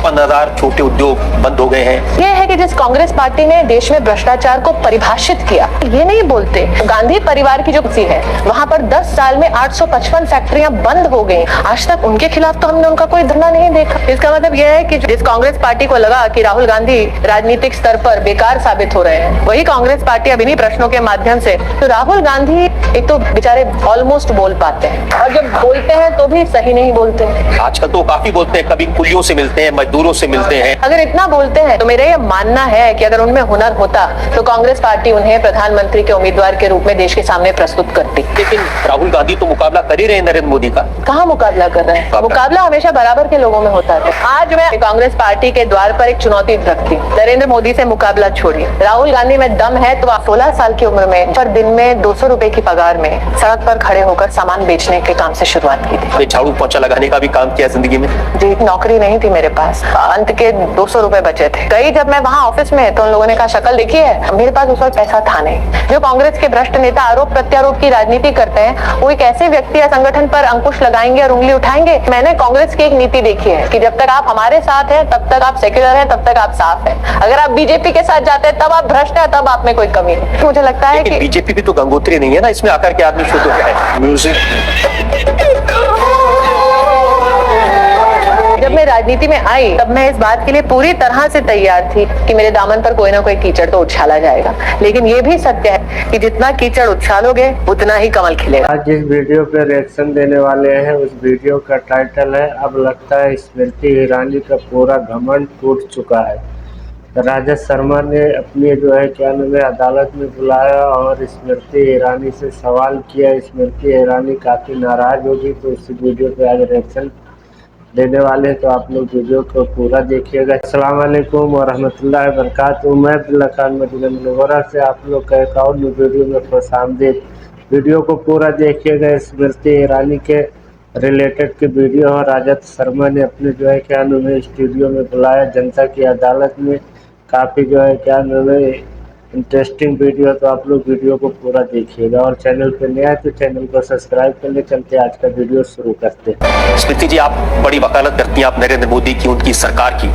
56,000 छोटे उद्योग बंद हो गए हैं। ये है कि जिस कांग्रेस पार्टी ने देश में भ्रष्टाचार को परिभाषित किया, ये नहीं बोलते गांधी परिवार की जो सी है वहाँ पर 10 साल में 855 फैक्ट्रियां बंद हो गई। आज तक उनके खिलाफ तो हमने उनका कोई धरना नहीं देखा। इसका मतलब यह है कि जिस कांग्रेस पार्टी को लगा कि राहुल गांधी राजनीतिक स्तर पर बेकार साबित हो रहे हैं, वही कांग्रेस पार्टी अब इन्हीं प्रश्नों के माध्यम से, तो राहुल गांधी एक तो बेचारे ऑलमोस्ट बोल पाते हैं और जब बोलते हैं तो भी सही नहीं बोलते हैं। आजकल तो काफी बोलते हैं, कभी कुलियों से मिलते हैं, मजदूरों से मिलते हैं। अगर इतना बोलते हैं तो मेरा ये मानना है कि अगर उनमें हुनर होता तो कांग्रेस पार्टी उन्हें प्रधानमंत्री के उम्मीदवार के रूप में देश के सामने प्रस्तुत करती। लेकिन राहुल गांधी तो मुकाबला कर ही रहे हैं नरेंद्र मोदी का। कहाँ मुकाबला कर रहे हैं? मुकाबला हमेशा बराबर के लोगों में होता है। आज मैं कांग्रेस पार्टी के द्वार पर एक चुनौती रखती, नरेंद्र मोदी से मुकाबला छोड़िए। राहुल गांधी में दम है तो 16 साल की उम्र में पर दिन में 200 रुपए की पगार में सड़क पर खड़े होकर सामान बेचने के काम से शुरुआत की थी। झाड़ू पोछा लगाने का भी काम किया जिंदगी में। जी, नौकरी नहीं थी मेरे पास, अंत के 200 रुपए बचे थे। गई जब मैं वहाँ ऑफिस में तो उन लोगों ने कहा शक्ल देखी है, मेरे पास उस वक्त पैसा था नहीं। जो कांग्रेस के भ्रष्ट नेता आरोप प्रत्यारोप की राजनीति करते हैं, वो एक ऐसे व्यक्ति या संगठन पर अंकुश लगाएंगे और उंगली उठाएंगे। मैंने कांग्रेस की एक नीति देखी है कि जब तक आप हमारे साथ हैं तब तक आप सेक्युलर हैं, तब तक आप साफ हैं। अगर आप बीजेपी के साथ जाते हैं तब आप भ्रष्ट हैं, तब आप में कोई कमी है। मुझे लगता है कि बीजेपी भी तो गंगोत्री नहीं है ना, इसमें आकर के आदमी शुद्ध हो गया है। म्यूजिक जब मैं राजनीति में आई तब मैं इस बात के लिए पूरी तरह से तैयार थी कि मेरे दामन पर कोई ना कोई कीचड़ तो उछाला जाएगा, लेकिन ये भी सत्य है कि जितना कीचड़ उछालोगे उतना ही कमल खिलेगा। आज जिस वीडियो पे रिएक्शन देने वाले हैं उस वीडियो का टाइटल है अब लगता है स्मृति ईरानी का पूरा घमंड टूट चुका है। राजद शर्मा ने अपनी जो है क्या नाम है अदालत में बुलाया और स्मृति ईरानी से सवाल किया। स्मृति ईरानी काफ़ी नाराज होगी, तो इस वीडियो पे आज रिएक्शन देने वाले हैं, तो आप लोग वीडियो को पूरा देखिएगा। अस्सलाम वालेकुम वरहमतुल्लाहि वबरकातुहू। मैं अब्दुल्ला खान मदीना मुनव्वरा से आप लोग का एक और वीडियो में खुशामदीद। वीडियो को पूरा देखिएगा। स्मृति ईरानी के रिलेटेड की वीडियो और राजद शर्मा ने अपने जो है क्या नाम है स्टूडियो में बुलाया जनता की अदालत में। काफ़ी जो है क्या नाम है इंटरेस्टिंग वीडियो, तो आप लोग वीडियो को पूरा देखिएगा और चैनल पे नया है तो चैनल को सब्सक्राइब कर ले। चलते आज का वीडियो शुरू करते हैं। स्मृति जी, आप बड़ी वकालत करती हैं आप नरेंद्र मोदी की, उनकी सरकार की,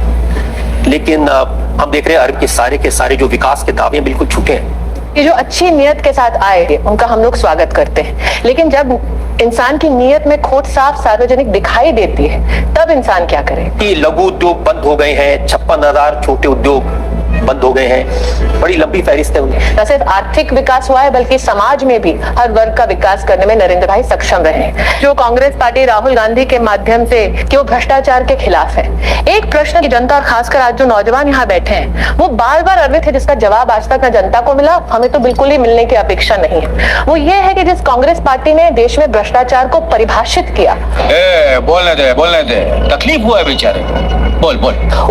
लेकिन हम देख रहे हैं अरब के सारे जो विकास के दावे बिल्कुल झूठे हैं। ये जो अच्छी नियत के साथ आए उनका हम लोग स्वागत करते हैं, लेकिन जब इंसान की नियत में खोट साफ सार्वजनिक दिखाई देती है तब इंसान क्या करे? कि लघु उद्योग बंद हो गए हैं, 56,000 छोटे उद्योग बंद हो गए हैं, बड़ी लंबी फहरिस्त है उनकी। न सिर्फ आर्थिक विकास हुआ है बल्कि समाज में भी हर वर्ग का विकास करने में नरेंद्र भाई सक्षम रहे हैं। जो कांग्रेस पार्टी राहुल गांधी के माध्यम से कि वो भ्रष्टाचार के खिलाफ है, एक प्रश्न की जनता और खासकर आज जो नौजवान यहाँ बैठे हैं वो बार बार अरवित है, जिसका जवाब आज तक न जनता को मिला, हमें तो बिल्कुल ही मिलने की अपेक्षा नहीं है। वो ये है कि जिस कांग्रेस पार्टी ने देश में भ्रष्टाचार को परिभाषित किया, बोलने दे, तकलीफ हुआ है बेचारे, बोल।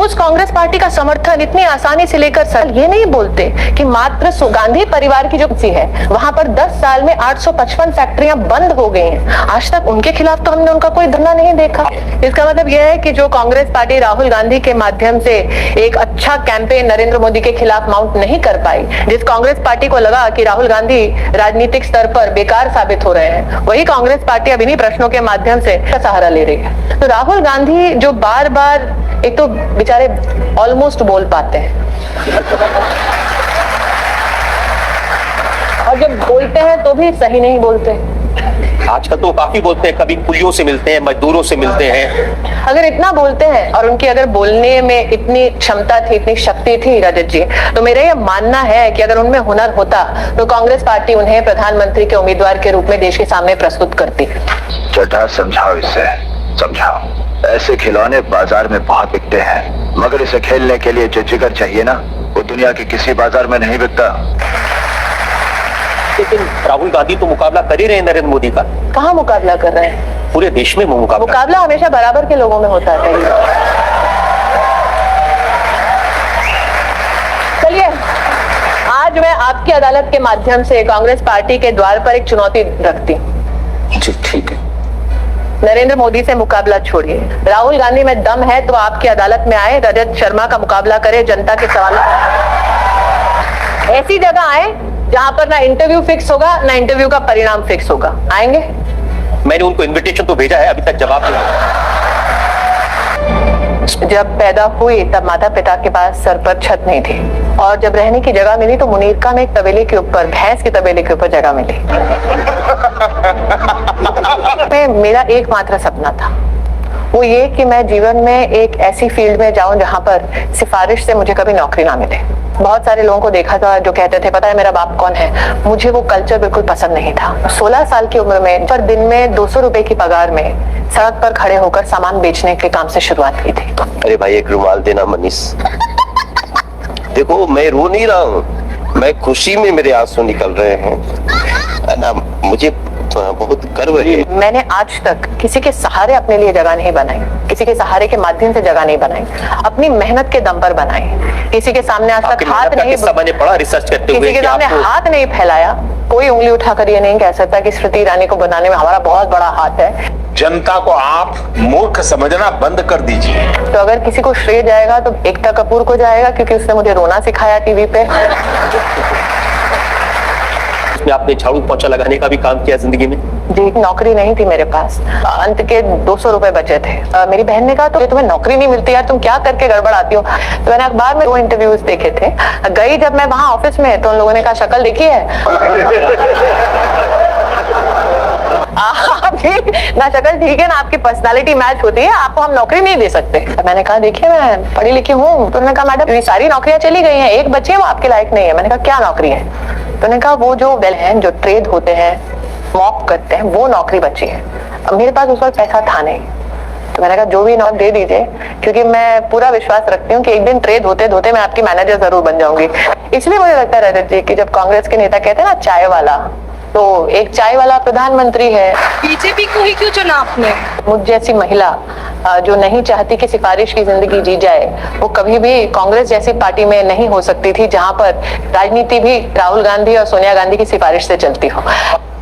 उस कांग्रेस पार्टी का समर्थन इतनी आसानी से लेकर सर ये नहीं बोलते कि मात्र गांधी परिवार की जो सी है वहां पर 10 साल में 855 फैक्ट्रियां बंद हो गई हैं। आज तक उनके खिलाफ तो हमने उनका कोई धरना नहीं देखा। इसका मतलब यह है कि जो कांग्रेस पार्टी राहुल गांधी के माध्यम से एक अच्छा कैंपेन नरेंद्र मोदी के खिलाफ माउंट नहीं कर पाई, जिस कांग्रेस पार्टी को लगा कि राहुल गांधी राजनीतिक स्तर पर बेकार साबित हो रहे हैं, वही कांग्रेस पार्टी अब इन्हीं प्रश्नों के माध्यम से सहारा ले रही है। तो राहुल गांधी जो बार बार एक तो बेचारे ऑलमोस्ट बोल पाते हैं और जब बोलते हैं तो भी सही नहीं बोलते। आजकल तो काफी बोलते हैं, कभी कुलियों से मिलते हैं, मजदूरों से मिलते हैं। अगर इतना बोलते हैं और उनकी अगर बोलने में इतनी क्षमता थी, इतनी शक्ति थी रजत जी, तो मेरा यह मानना है कि अगर उनमें हुनर होता तो कांग्रेस पार्टी उन्हें प्रधानमंत्री के उम्मीदवार के रूप में देश के सामने प्रस्तुत करती। चटा समझाओ, इसे समझाओ। ऐसे खिलौने बाजार में बहुत बिकते हैं, मगर इसे खेलने के लिए जो जिगर चाहिए ना, वो दुनिया के किसी बाजार में नहीं बिकता। लेकिन राहुल गांधी तो मुकाबला कर ही रहे हैं नरेंद्र मोदी का। कहाँ मुकाबला कर रहे हैं? पूरे देश में मुकाबला हमेशा बराबर के लोगों में होता है। चलिए, आज मैं आपकी अदालत के माध्यम से कांग्रेस पार्टी के द्वार पर एक चुनौती रखती हूँ। जी ठीक है। नरेंद्र मोदी से मुकाबला छोड़िए, राहुल गांधी में दम है तो आपकी अदालत में आए, रजत शर्मा का मुकाबला करे, जनता के सवालों ऐसी जगह आए जहां पर ना इंटरव्यू फिक्स होगा ना इंटरव्यू का परिणाम फिक्स होगा। आएंगे? मैंने उनको इनविटेशन तो भेजा है, अभी तक जवाब नहीं। जब पैदा हुई तब माता पिता के पास सर पर छत नहीं थी, और जब रहने की जगह मिली तो मुनीरका में एक तबेले के ऊपर, भैंस के तबेले के ऊपर जगह मिली। मेरा एकमात्र सपना था वो ये कि मैं जीवन में एक ऐसी फील्ड में जाऊं जहां पर सिफारिश से मुझे कभी नौकरी ना मिले। बहुत सारे लोगों को देखा था जो कहते थे पता है मेरा बाप कौन है। मुझे वो कल्चर बिल्कुल पसंद नहीं था। 16 साल की उम्र में पर दिन में 200 रुपए की पगार में सड़क पर खड़े होकर सामान बेचने के काम से शुरुआत की थी। अरे भाई एक रुमाल देना मनीष। देखो मैं रो नहीं रहा हूँ, मैं खुशी में मेरे आंसू निकल रहे हैं ना। मुझे बहुत गर्व है। मैंने आज तक किसी के सहारे अपने लिए जगह नहीं बनाई, किसी के सहारे के माध्यम से जगह नहीं बनाई, अपनी मेहनत के दम पर बनाई। किसी के सामने आज तक हाथ नहीं, मैंने पढ़ा रिसर्च करते हुए, किसी के सामने हाथ नहीं फैलाया। कोई उंगली उठाकर ये नहीं कह सकता कि स्मृति ईरानी को बनाने में हमारा बहुत बड़ा हाथ है। जनता को आप मूर्ख समझना बंद कर दीजिए। तो अगर किसी को श्रेय जाएगा तो एकता कपूर को जाएगा, क्योंकि उसने मुझे रोना सिखाया टीवी पे। इसमें आपने झाड़ू पोछा लगाने का भी काम किया जिंदगी में? जी, नौकरी नहीं थी मेरे पास, अंत के 200 रुपए बचे थे। मेरी बहन ने कहा तो तुम्हें नौकरी नहीं मिलती यार, तुम क्या करके गड़बड़ आती हो। तो मैंने अखबार में 2 इंटरव्यूज देखे थे। गई जब मैं वहां ऑफिस में तो उन लोगों ने कहा शक्ल देखी है आपकी ना, शक्ल ठीक है ना, आपकी पर्सनालिटी मैच होती है, आपको हम नौकरी नहीं दे सकते। मैंने कहा देखिए मैं पढ़ी लिखी हूँ। तो उन्होंने कहा मैडम ये सारी नौकरियां चली गई हैं, एक बच्ची है वो आपके लायक नहीं है। मैंने कहा क्या नौकरी है? तो उन्होंने कहा वो जो वेल हैं, जो ट्रेड होते हैं, मॉप करते हैं, वो नौकरी बची है। अब मेरे पास उस वक्त पैसा था नहीं, तो मैंने कहा जो भी नौकरी दे दीजिए, क्योंकि मैं पूरा विश्वास रखती हूँ कि एक दिन ट्रेड होते धोते मैं आपकी मैनेजर जरूर बन जाऊंगी। इसलिए मुझे लगता है रजत जी कि जब कांग्रेस के नेता कहते हैं ना चाय वाला, तो एक चाय वाला प्रधानमंत्री है। बीजेपी को ही क्यों चुना आपने? मुझ जैसी महिला जो नहीं चाहती कि सिफारिश की जिंदगी जी जाए, वो कभी भी कांग्रेस जैसी पार्टी में नहीं हो सकती थी जहां पर राजनीति भी राहुल गांधी और सोनिया गांधी की सिफारिश से चलती हो।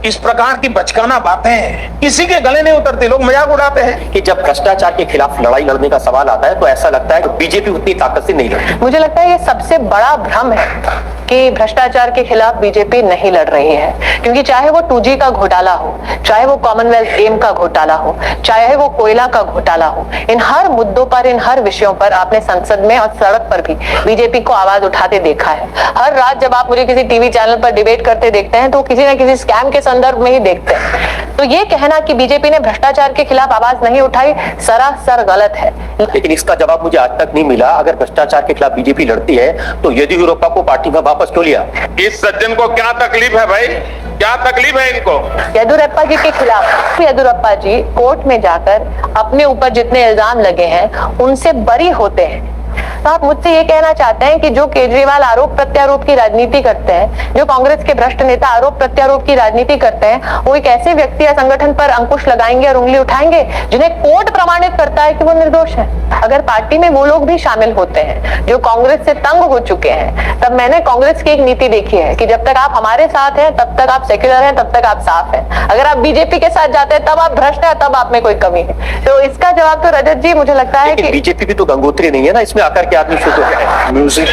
इस प्रकार की बचकाना बातें किसी के गले नहीं उतरती, लोग मजाक उड़ाते हैं। कि जब भ्रष्टाचार के खिलाफ लड़ाई लड़ने का सवाल आता है तो ऐसा लगता है कि बीजेपी उतनी ताकत से नहीं लड़ती। मुझे लगता है ये सबसे बड़ा भ्रम है कि भ्रष्टाचार के खिलाफ बीजेपी नहीं लड़ रही है, क्योंकि चाहे वो 2G का घोटाला हो, चाहे वो कॉमनवेल्थ गेम का घोटाला हो, चाहे वो कोयला का घोटाला हो, इन हर मुद्दों पर, इन हर विषयों पर आपने संसद में और सड़क पर भी बीजेपी को आवाज उठाते देखा है। हर रात जब आप मुझे किसी टीवी चैनल पर डिबेट करते देखते हैं तो किसी न किसी स्कैम के संदर्भ में ही देखते हैं। तो ये कहना कि बीजेपी ने भ्रष्टाचार के खिलाफ आवाज नहीं उठाई सरासर गलत है। लेकिन इसका जवाब मुझे आज तक नहीं मिला। अगर भ्रष्टाचार के खिलाफ बीजेपी लड़ती है तो येदियुरप्पा को पार्टी में वापस क्यों लिया? इस सज्जन को क्या तकलीफ है भाई, क्या तकलीफ है इनको? येदियुरप्पा जी के खिलाफ येदियुरप्पा जी कोर्ट में जाकर अपने ऊपर जितने इल्जाम लगे हैं उनसे बरी होते हैं। तो आप मुझसे ये कहना चाहते हैं कि जो केजरीवाल आरोप प्रत्यारोप की राजनीति करते हैं, जो कांग्रेस के भ्रष्ट नेता आरोप प्रत्यारोप की राजनीति करते हैं, वो एक ऐसे व्यक्ति या संगठन पर अंकुश लगाएंगे और उंगली उठाएंगे जिन्हें कोर्ट प्रमाणित करता है कि वो निर्दोष है? अगर पार्टी में वो लोग भी शामिल होते हैं जो कांग्रेस से तंग हो चुके हैं, तब मैंने कांग्रेस की एक नीति देखी है कि जब तक आप हमारे साथ हैं तब तक आप सेक्युलर हैं, तब तक आप साफ हैं। अगर आप बीजेपी के साथ जाते हैं तब आप भ्रष्ट हैं, तब आप में कोई कमी है। तो इसका जवाब तो रजत जी मुझे लगता है कि बीजेपी भी तो गंगोत्री नहीं है ना, इसमें आकर के आदमी शुद्ध हो गया। म्यूजिक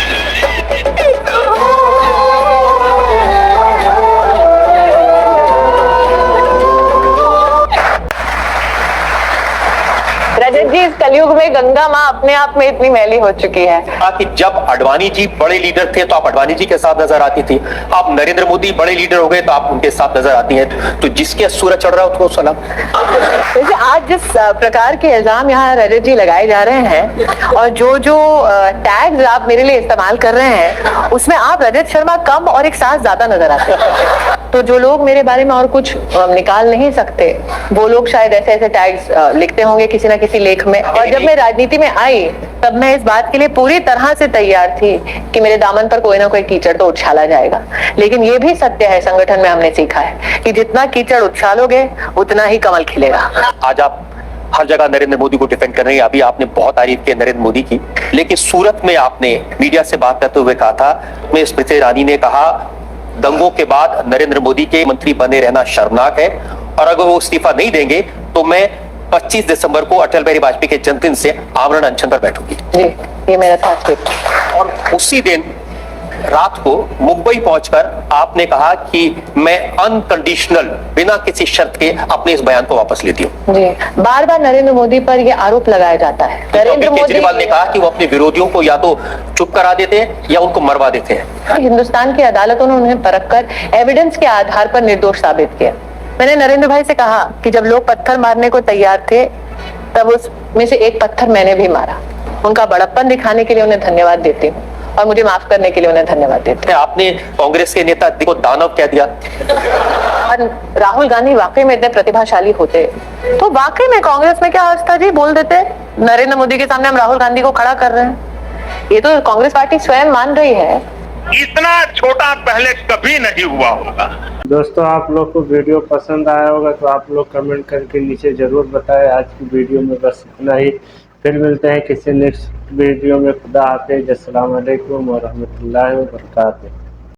रजत जी इस कलयुग में गंगा माँ अपने आप में इतनी मैली हो चुकी है कि जब अडवाणी जी बड़े लीडर थे तो आप अडवाणी जी के साथ नजर आती थी, आप नरेंद्र मोदी बड़े लीडर हो गए तो आप उनके साथ नजर आती हैं। तो जिसके सूरज चढ़ रहा है उसको सलाम। वैसे आज जिस प्रकार के इल्जाम यहाँ रजत जी लगाए जा रहे हैं और जो टैग्स आप मेरे लिए इस्तेमाल कर रहे हैं, उसमें आप रजत शर्मा कम और एक साथ ज्यादा नजर आते हैं। तो जो लोग मेरे बारे में और कुछ निकाल नहीं सकते, वो लोग शायद ऐसे ऐसे टैग्स लिखते होंगे किसी ना किसी लेख में। और जब मैं राजनीति में आई तब मैं इस बात के लिए पूरी तरह से तैयार थी कि मेरे दामन पर कोई ना कोई कीचड़ तो उछाला जाएगा। लेकिन ये भी सत्य है, संगठन में हमने सीखा है कि जितना कीचड़ उछालोगे उतना ही कमल खिलेगा। आज आप हर जगह नरेंद्र मोदी को डिफेंड कर रहे हैं। अभी आपने बहुत तारीफ की नरेंद्र मोदी की, लेकिन सूरत में आपने मीडिया से बात करते हुए कहा था, मैं स्मृति ईरानी ने कहा दंगों के बाद नरेंद्र मोदी के मंत्री बने रहना शर्मनाक है और अगर वो इस्तीफा नहीं देंगे तो मैं 25 दिसंबर को अटल बिहारी वाजपेयी के जन्मदिन से आमरण अनशन पर बैठूंगी। जी, ये मेरा था। और उसी दिन रात को मुंबई पहुंचकर आपने कहा कि मैं अनकंडीशनल बिना किसी शर्त के अपने इस बयान को वापस लेती हूं। जी, बार बार नरेंद्र मोदी पर यह आरोप लगाया जाता है। नरेंद्र मोदी केजरीवाल ने कहा कि वो अपने विरोधियों को या तो चुप करा देते हैं या उनको मरवा देते हैं। हिंदुस्तान की अदालतों ने उन्हें परखकर एविडेंस के आधार पर निर्दोष साबित किया। मैंने नरेंद्र भाई से कहा कि जब लोग पत्थर मारने को तैयार थे तब उसमें से एक पत्थर मैंने भी मारा। उनका बड़प्पन दिखाने के लिए उन्हें धन्यवाद देती हूँ और मुझे माफ करने के लिए उन्हें धन्यवाद देती हूँ। आपने कांग्रेस के नेता को दानव कह दिया। और राहुल गांधी वाकई में इतने प्रतिभाशाली होते तो वाकई में कांग्रेस में क्या अवस्था जी, बोल देते नरेंद्र मोदी के सामने हम राहुल गांधी को खड़ा कर रहे हैं। ये तो कांग्रेस पार्टी स्वयं मान रही है। इतना छोटा पहले कभी नहीं हुआ होगा। दोस्तों, आप लोग को वीडियो पसंद आया होगा तो आप लोग कमेंट करके नीचे जरूर बताएं। आज की वीडियो में बस इतना ही, फिर मिलते हैं किसी नेक्स्ट वीडियो में। खुदा हाफिज़, अस्सलाम वालेकुम व रहमतुल्लाहि व बरकातहू।